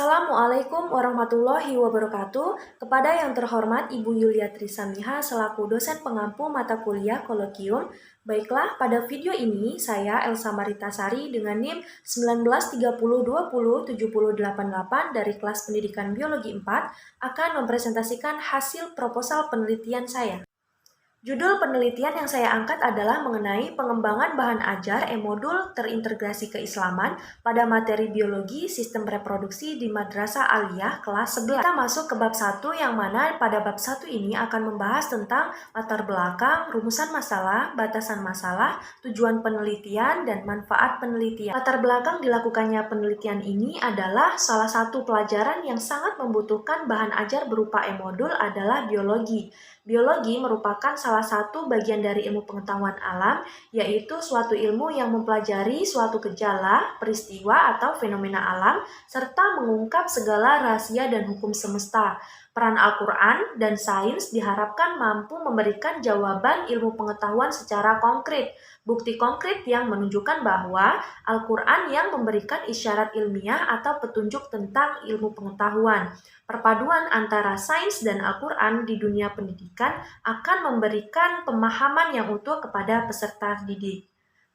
Assalamualaikum warahmatullahi wabarakatuh. Kepada yang terhormat Ibu Yulia Trisamiha selaku dosen pengampu mata kuliah kolokium. Baiklah, pada video ini saya Elsa Maritasari dengan NIM 1930207088 dari kelas pendidikan biologi 4 akan mempresentasikan hasil proposal penelitian saya. Judul penelitian yang saya angkat adalah mengenai pengembangan bahan ajar e-modul terintegrasi keislaman pada materi biologi sistem reproduksi di Madrasah Aliyah kelas 11. Kita masuk ke bab 1 yang mana pada bab 1 ini akan membahas tentang latar belakang, rumusan masalah, batasan masalah, tujuan penelitian, dan manfaat penelitian. Latar belakang dilakukannya penelitian ini adalah salah satu pelajaran yang sangat membutuhkan bahan ajar berupa e-modul adalah biologi. Biologi merupakan salah satu bagian dari ilmu pengetahuan alam, yaitu suatu ilmu yang mempelajari suatu gejala, peristiwa, atau fenomena alam, serta mengungkap segala rahasia dan hukum semesta. Peran Al-Quran dan sains diharapkan mampu memberikan jawaban ilmu pengetahuan secara konkret. Bukti konkret yang menunjukkan bahwa Al-Quran yang memberikan isyarat ilmiah atau petunjuk tentang ilmu pengetahuan. Perpaduan antara sains dan Al-Quran di dunia pendidikan akan memberikan pemahaman yang utuh kepada peserta didik.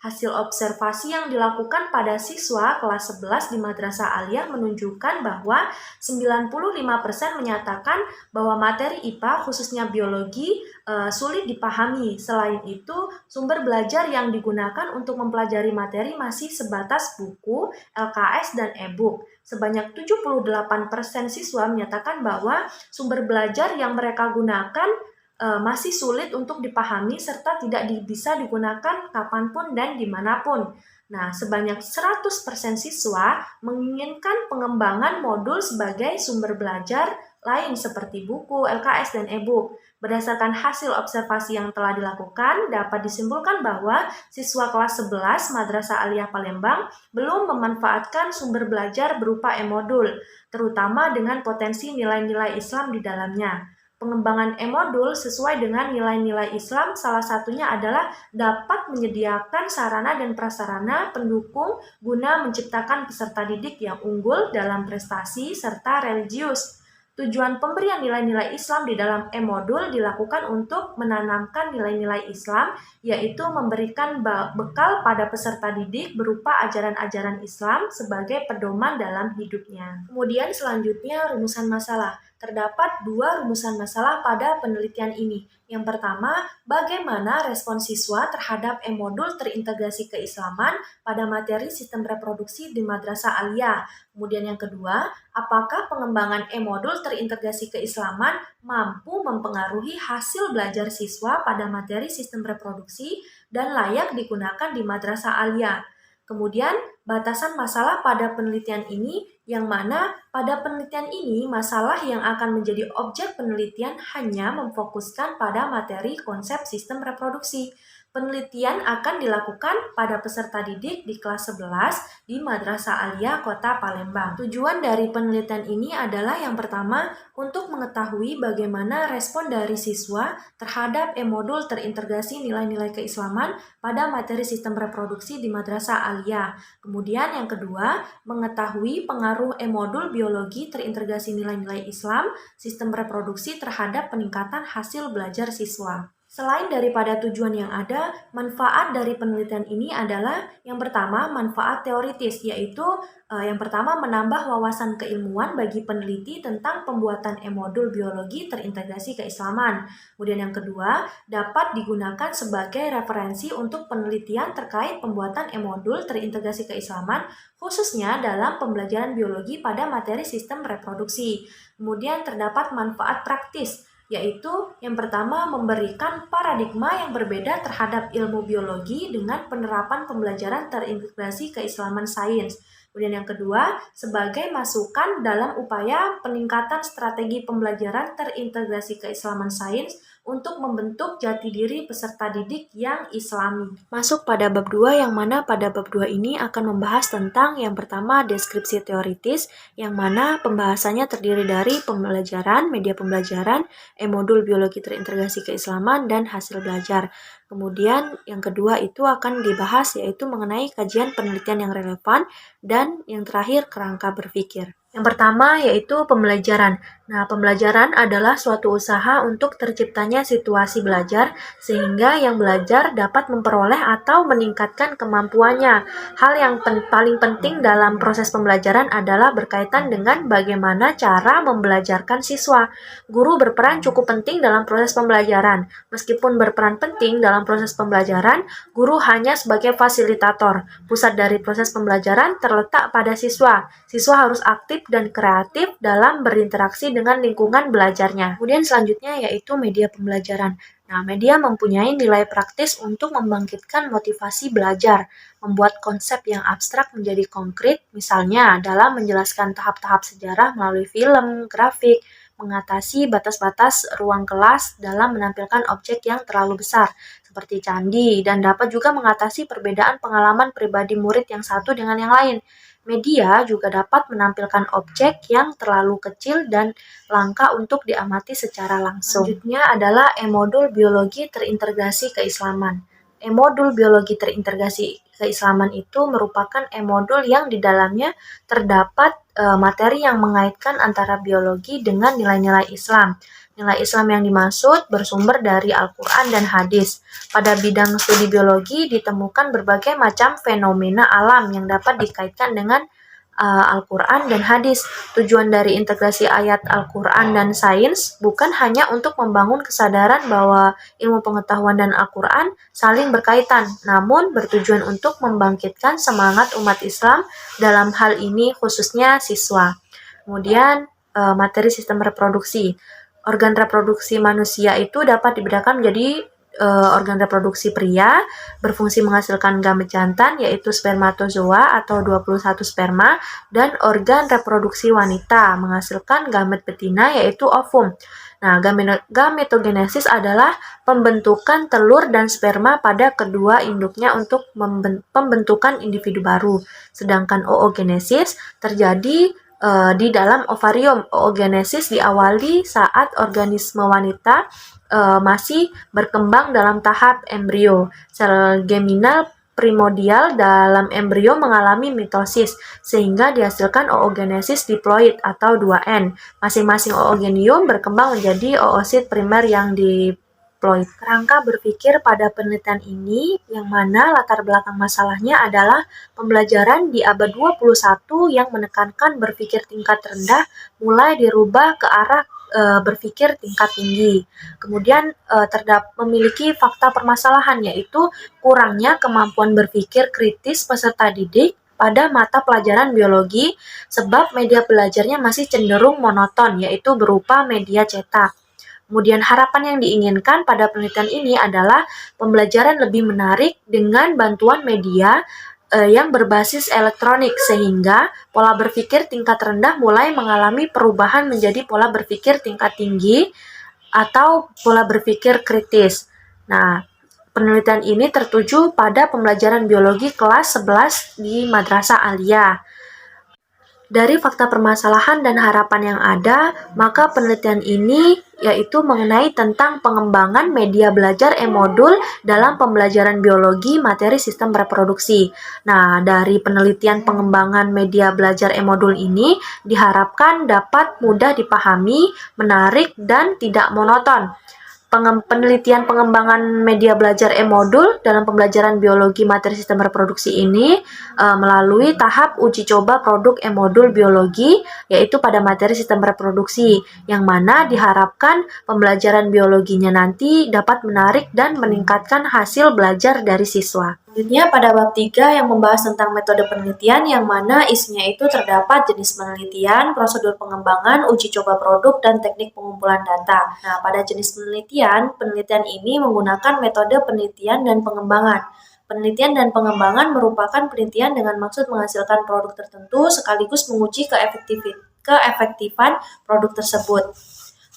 Hasil observasi yang dilakukan pada siswa kelas 11 di Madrasah Aliyah menunjukkan bahwa 95% menyatakan bahwa materi IPA khususnya biologi sulit dipahami. Selain itu, sumber belajar yang digunakan untuk mempelajari materi masih sebatas buku, LKS, dan e-book. Sebanyak 78% siswa menyatakan bahwa sumber belajar yang mereka gunakan masih sulit untuk dipahami serta tidak bisa digunakan kapanpun dan dimanapun. Nah, sebanyak 100% siswa menginginkan pengembangan modul sebagai sumber belajar lain seperti buku, LKS, dan e-book. Berdasarkan hasil observasi yang telah dilakukan, dapat disimpulkan bahwa siswa kelas 11 Madrasah Aliyah Palembang belum memanfaatkan sumber belajar berupa e-modul, terutama dengan potensi nilai-nilai Islam di dalamnya. Pengembangan e-modul sesuai dengan nilai-nilai Islam salah satunya adalah dapat menyediakan sarana dan prasarana pendukung guna menciptakan peserta didik yang unggul dalam prestasi serta religius. Tujuan pemberian nilai-nilai Islam di dalam e-modul dilakukan untuk menanamkan nilai-nilai Islam, yaitu memberikan bekal pada peserta didik berupa ajaran-ajaran Islam sebagai pedoman dalam hidupnya. Kemudian selanjutnya rumusan masalah. Terdapat dua rumusan masalah pada penelitian ini. Yang pertama, bagaimana respon siswa terhadap e-modul terintegrasi keislaman pada materi sistem reproduksi di Madrasah Aliyah. Kemudian yang kedua, apakah pengembangan e-modul terintegrasi keislaman mampu mempengaruhi hasil belajar siswa pada materi sistem reproduksi dan layak digunakan di Madrasah Aliyah. Kemudian, batasan masalah pada penelitian ini, yang mana pada penelitian ini masalah yang akan menjadi objek penelitian hanya memfokuskan pada materi konsep sistem reproduksi. Penelitian akan dilakukan pada peserta didik di kelas 11 di Madrasah Aliyah Kota Palembang. Tujuan dari penelitian ini adalah yang pertama, untuk mengetahui bagaimana respon dari siswa terhadap e-modul terintegrasi nilai-nilai keislaman pada materi sistem reproduksi di Madrasah Aliyah. Kemudian yang kedua, mengetahui pengaruh e-modul biologi terintegrasi nilai-nilai Islam, sistem reproduksi terhadap peningkatan hasil belajar siswa. Selain daripada tujuan yang ada, manfaat dari penelitian ini adalah yang pertama, manfaat teoritis, yaitu yang pertama menambah wawasan keilmuan bagi peneliti tentang pembuatan e-modul biologi terintegrasi keislaman. Kemudian yang kedua, dapat digunakan sebagai referensi untuk penelitian terkait pembuatan e-modul terintegrasi keislaman, khususnya dalam pembelajaran biologi pada materi sistem reproduksi. Kemudian terdapat manfaat praktis, yaitu yang pertama memberikan paradigma yang berbeda terhadap ilmu biologi dengan penerapan pembelajaran terintegrasi keislaman sains. Kemudian yang kedua, sebagai masukan dalam upaya peningkatan strategi pembelajaran terintegrasi keislaman sains untuk membentuk jati diri peserta didik yang islami. Masuk pada bab 2 yang mana pada bab 2 ini akan membahas tentang yang pertama deskripsi teoritis yang mana pembahasannya terdiri dari pembelajaran, media pembelajaran, e-modul biologi terintegrasi keislaman, dan hasil belajar. Kemudian yang kedua itu akan dibahas yaitu mengenai kajian penelitian yang relevan dan yang terakhir kerangka berpikir. Yang pertama yaitu pembelajaran. Nah, pembelajaran adalah suatu usaha untuk terciptanya situasi belajar sehingga yang belajar dapat memperoleh atau meningkatkan kemampuannya. Hal yang paling penting dalam proses pembelajaran adalah berkaitan dengan bagaimana cara membelajarkan siswa. Guru berperan cukup penting dalam proses pembelajaran. Meskipun berperan penting dalam proses pembelajaran, guru hanya sebagai fasilitator. Pusat dari proses pembelajaran terletak pada siswa. Siswa harus aktif dan kreatif dalam berinteraksi dengan lingkungan belajarnya. Kemudian selanjutnya yaitu media pembelajaran. Nah, media mempunyai nilai praktis untuk membangkitkan motivasi belajar, membuat konsep yang abstrak menjadi konkret, misalnya dalam menjelaskan tahap-tahap sejarah melalui film, grafik, mengatasi batas-batas ruang kelas dalam menampilkan objek yang terlalu besar, seperti candi, dan dapat juga mengatasi perbedaan pengalaman pribadi murid yang satu dengan yang lain. Media juga dapat menampilkan objek yang terlalu kecil dan langka untuk diamati secara langsung. Selanjutnya adalah e-modul biologi terintegrasi keislaman. E-modul biologi terintegrasi keislaman itu merupakan e-modul yang di dalamnya terdapat materi yang mengaitkan antara biologi dengan nilai-nilai Islam. Nilai Islam yang dimaksud bersumber dari Al-Quran dan hadis. Pada bidang studi biologi ditemukan berbagai macam fenomena alam yang dapat dikaitkan dengan Al-Quran dan hadis. Tujuan dari integrasi ayat Al-Quran dan sains bukan hanya untuk membangun kesadaran bahwa ilmu pengetahuan dan Al-Quran saling berkaitan, namun bertujuan untuk membangkitkan semangat umat Islam dalam hal ini khususnya siswa. Kemudian materi sistem reproduksi. Organ reproduksi manusia itu dapat dibedakan menjadi organ reproduksi pria berfungsi menghasilkan gamet jantan yaitu spermatozoa atau 21 sperma, dan organ reproduksi wanita menghasilkan gamet betina yaitu ovum. Nah, gametogenesis adalah pembentukan telur dan sperma pada kedua induknya untuk pembentukan individu baru. Sedangkan oogenesis terjadi di dalam ovarium. Oogenesis diawali saat organisme wanita masih berkembang dalam tahap embrio. Sel geminal primordial dalam embrio mengalami mitosis sehingga dihasilkan oogenesis diploid atau 2N. Masing-masing oogenium berkembang menjadi oosit primer yang diploid. Kerangka berpikir pada penelitian ini yang mana latar belakang masalahnya adalah pembelajaran di abad 21 yang menekankan berpikir tingkat rendah mulai dirubah ke arah berpikir tingkat tinggi. Kemudian memiliki fakta permasalahan yaitu kurangnya kemampuan berpikir kritis peserta didik pada mata pelajaran biologi sebab media belajarnya masih cenderung monoton yaitu berupa media cetak. Kemudian harapan yang diinginkan pada penelitian ini adalah pembelajaran lebih menarik dengan bantuan media yang berbasis elektronik sehingga pola berpikir tingkat rendah mulai mengalami perubahan menjadi pola berpikir tingkat tinggi atau pola berpikir kritis. Nah, penelitian ini tertuju pada pembelajaran biologi kelas 11 di Madrasah Aliyah. Dari fakta permasalahan dan harapan yang ada, maka penelitian ini yaitu mengenai tentang pengembangan media belajar e-modul dalam pembelajaran biologi materi sistem reproduksi. Nah, dari penelitian pengembangan media belajar e-modul ini diharapkan dapat mudah dipahami, menarik, dan tidak monoton. Penelitian pengembangan media belajar e-modul dalam pembelajaran biologi materi sistem reproduksi ini melalui tahap uji coba produk e-modul biologi yaitu pada materi sistem reproduksi yang mana diharapkan pembelajaran biologinya nanti dapat menarik dan meningkatkan hasil belajar dari siswa. Selanjutnya pada bab 3 yang membahas tentang metode penelitian yang mana isinya itu terdapat jenis penelitian, prosedur pengembangan, uji coba produk, dan teknik pengumpulan data. Nah, pada jenis penelitian ini menggunakan metode penelitian dan pengembangan. Penelitian dan pengembangan merupakan penelitian dengan maksud menghasilkan produk tertentu sekaligus menguji keefektifan produk tersebut.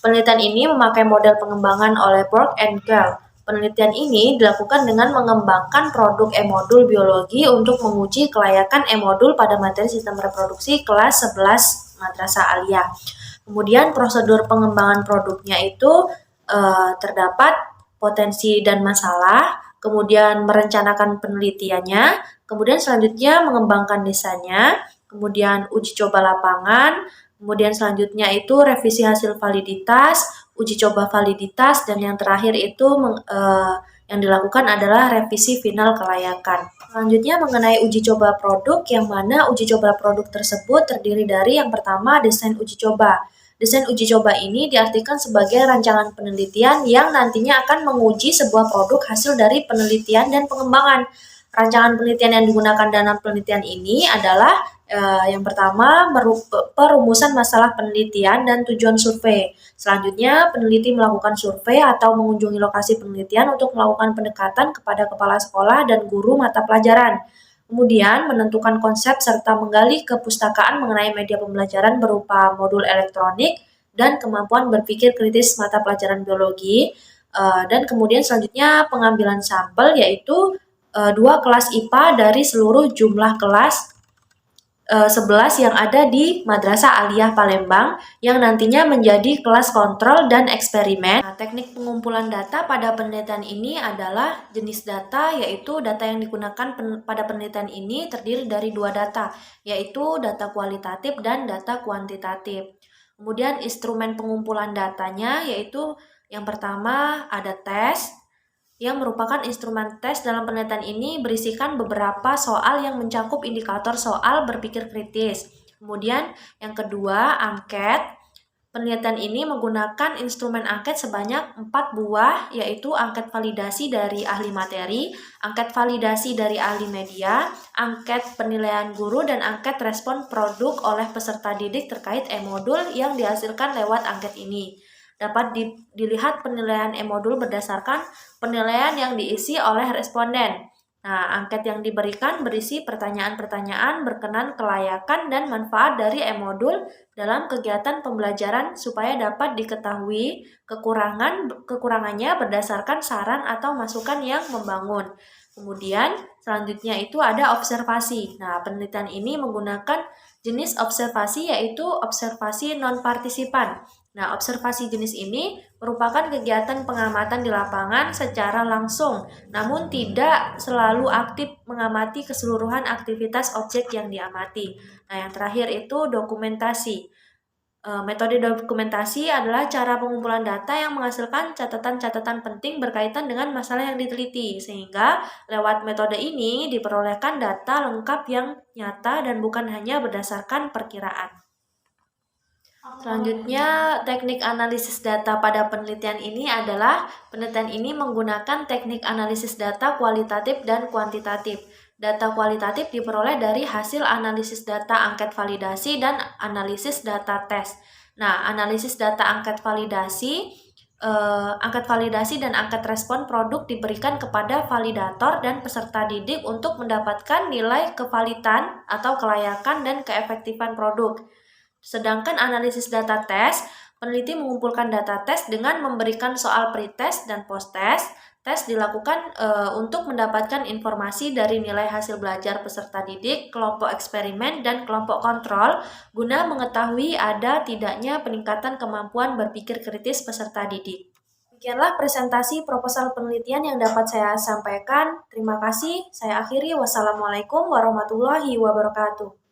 Penelitian ini memakai model pengembangan oleh Borg and Gale. Penelitian ini dilakukan dengan mengembangkan produk e-modul biologi untuk menguji kelayakan e-modul pada materi sistem reproduksi kelas 11 Madrasah Aliyah. Kemudian prosedur pengembangan produknya itu terdapat potensi dan masalah, kemudian merencanakan penelitiannya, kemudian selanjutnya mengembangkan desainnya, kemudian uji coba lapangan, kemudian selanjutnya itu revisi hasil validitas, uji coba validitas, dan yang terakhir itu yang dilakukan adalah revisi final kelayakan. Selanjutnya mengenai uji coba produk, yang mana uji coba produk tersebut terdiri dari yang pertama desain uji coba. Desain uji coba ini diartikan sebagai rancangan penelitian yang nantinya akan menguji sebuah produk hasil dari penelitian dan pengembangan. Rancangan penelitian yang digunakan dalam penelitian ini adalah yang pertama perumusan masalah penelitian dan tujuan survei. Selanjutnya, peneliti melakukan survei atau mengunjungi lokasi penelitian untuk melakukan pendekatan kepada kepala sekolah dan guru mata pelajaran. Kemudian, menentukan konsep serta menggali kepustakaan mengenai media pembelajaran berupa modul elektronik dan kemampuan berpikir kritis mata pelajaran biologi. Dan kemudian selanjutnya pengambilan sampel, yaitu 2 kelas IPA dari seluruh jumlah kelas 11 yang ada di Madrasah Aliyah Palembang yang nantinya menjadi kelas kontrol dan eksperimen. Nah, teknik pengumpulan data pada penelitian ini adalah jenis data, yaitu data yang digunakan pada penelitian ini terdiri dari 2 data, yaitu data kualitatif dan data kuantitatif. Kemudian instrumen pengumpulan datanya yaitu yang pertama ada tes, yang merupakan instrumen tes. Dalam penelitian ini berisikan beberapa soal yang mencakup indikator soal berpikir kritis. Kemudian yang kedua, angket. Penelitian ini menggunakan instrumen angket sebanyak 4 buah, yaitu angket validasi dari ahli materi, angket validasi dari ahli media, angket penilaian guru, dan angket respon produk oleh peserta didik terkait e-modul yang dihasilkan lewat angket ini. Dapat dilihat penilaian e-modul berdasarkan penilaian yang diisi oleh responden. Nah, angket yang diberikan berisi pertanyaan-pertanyaan berkenan kelayakan dan manfaat dari e-modul dalam kegiatan pembelajaran supaya dapat diketahui kekurangannya berdasarkan saran atau masukan yang membangun. Kemudian selanjutnya itu ada observasi. Nah, penelitian ini menggunakan jenis observasi yaitu observasi non-partisipan. Nah, observasi jenis ini merupakan kegiatan pengamatan di lapangan secara langsung, namun tidak selalu aktif mengamati keseluruhan aktivitas objek yang diamati. Nah, yang terakhir itu dokumentasi. Metode dokumentasi adalah cara pengumpulan data yang menghasilkan catatan-catatan penting berkaitan dengan masalah yang diteliti, sehingga lewat metode ini diperolehkan data lengkap yang nyata dan bukan hanya berdasarkan perkiraan. Selanjutnya, teknik analisis data pada penelitian ini adalah penelitian ini menggunakan teknik analisis data kualitatif dan kuantitatif. Data kualitatif diperoleh dari hasil analisis data angket validasi dan analisis data tes. Nah, analisis data angket validasi dan angket respon produk diberikan kepada validator dan peserta didik untuk mendapatkan nilai kevalitan atau kelayakan dan keefektifan produk. Sedangkan analisis data tes, peneliti mengumpulkan data tes dengan memberikan soal pretest dan post-test. Tes dilakukan untuk mendapatkan informasi dari nilai hasil belajar peserta didik, kelompok eksperimen, dan kelompok kontrol guna mengetahui ada tidaknya peningkatan kemampuan berpikir kritis peserta didik. Demikianlah presentasi proposal penelitian yang dapat saya sampaikan. Terima kasih. Saya akhiri. Wassalamualaikum warahmatullahi wabarakatuh.